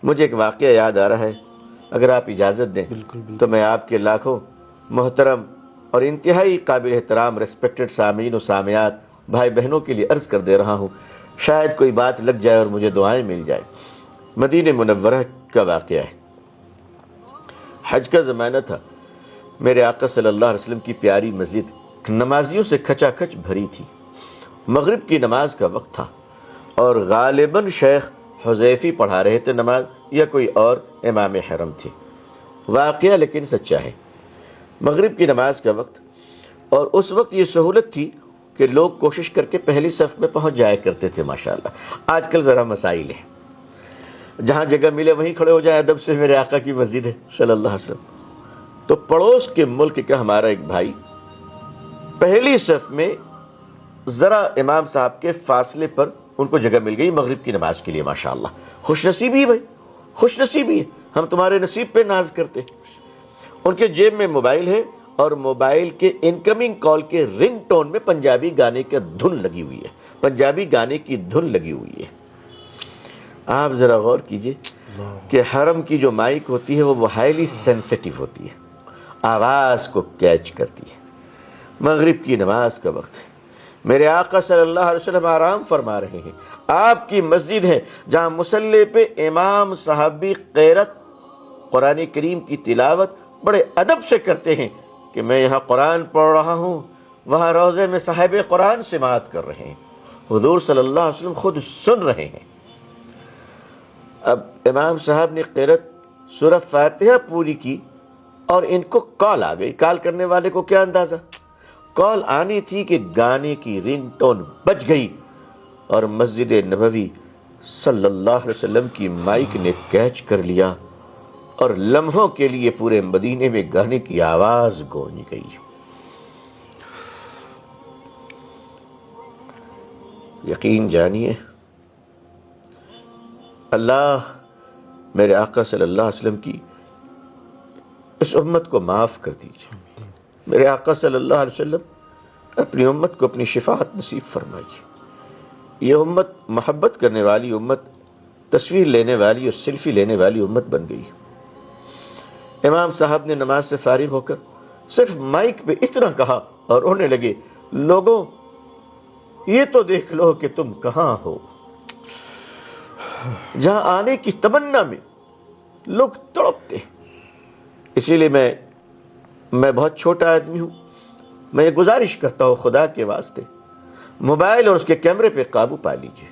مجھے ایک واقعہ یاد آ رہا ہے، اگر آپ اجازت دیں تو میں آپ کے لاکھوں محترم اور انتہائی قابل احترام ریسپیکٹڈ سامعین و سامعات بھائی بہنوں کے لیے عرض کر دے رہا ہوں، شاید کوئی بات لگ جائے اور مجھے دعائیں مل جائے۔ مدینہ منورہ کا واقعہ ہے۔ حج کا زمانہ تھا، میرے آقا صلی اللہ علیہ وسلم کی پیاری مسجد نمازیوں سے کھچا کھچ بھری تھی۔ مغرب کی نماز کا وقت تھا اور غالباً شیخ حذیفی پڑھا رہے تھے نماز، یا کوئی اور امام حرم تھے۔ واقعہ لیکن سچا ہے۔ مغرب کی نماز کا وقت، اور اس وقت یہ سہولت تھی کہ لوگ کوشش کر کے پہلی صف میں پہنچ جایا کرتے تھے ماشاءاللہ۔ آج کل ذرا مسائل ہے، جہاں جگہ ملے وہیں کھڑے ہو جائیں، ادب سے میرے آقا کی مسجد ہے صلی اللہ علیہ وسلم۔ تو پڑوس کے ملک کا ہمارا ایک بھائی پہلی صف میں ذرا امام صاحب کے فاصلے پر ان کو جگہ مل گئی مغرب کی نماز کے لیے ماشاءاللہ۔ خوش نصیبی ہے بھائی، خوش نصیبی ہے، ہم تمہارے نصیب پہ ناز کرتے ہیں۔ ان کے جیب میں موبائل ہے اور موبائل کے انکمنگ کال کے رنگ ٹون میں پنجابی گانے کی دھن لگی ہوئی ہے، پنجابی گانے کی دھن لگی ہوئی ہے۔ آپ ذرا غور کیجئے کہ حرم کی جو مائک ہوتی ہے وہ ہائیلی سینسیٹیو ہوتی ہے، آواز کو کیچ کرتی ہے۔ مغرب کی نماز کا وقت ہے، میرے آقا صلی اللہ علیہ وسلم آرام فرما رہے ہیں، آپ کی مسجد ہے جہاں مصلی پہ امام صحابی قیرت قرآن کریم کی تلاوت بڑے ادب سے کرتے ہیں کہ میں یہاں قرآن پڑھ رہا ہوں، وہاں روضے میں صاحب قرآن سماعت کر رہے ہیں، حضور صلی اللہ علیہ وسلم خود سن رہے ہیں۔ اب امام صاحب نے قیرت سورہ فاتحہ پوری کی اور ان کو کال آ گئی۔ کال کرنے والے کو کیا اندازہ، کال آنی تھی کہ گانے کی رنگ ٹون بج گئی اور مسجد نبوی صلی اللہ علیہ وسلم کی مائک نے کیچ کر لیا اور لمحوں کے لیے پورے مدینے میں گانے کی آواز گونج گئی۔ یقین جانیے اللہ میرے آقا صلی اللہ علیہ وسلم کی اس امت کو معاف کر دیجئے۔ میرے آقا صلی اللہ علیہ وسلم اپنی امت کو اپنی شفاعت نصیب فرمائیے۔ یہ امت محبت کرنے والی امت، تصویر لینے والی اور سیلفی لینے والی امت بن گئی۔ امام صاحب نے نماز سے فارغ ہو کر صرف مائک پہ اتنا کہا اور رونے لگے، لوگوں یہ تو دیکھ لو کہ تم کہاں ہو۔ جہاں آنے کی تمنا میں لوگ تڑپتے۔ اسی لیے میں بہت چھوٹا آدمی ہوں، میں یہ گزارش کرتا ہوں خدا کے واسطے موبائل اور اس کے کیمرے پہ قابو پا لیجئے۔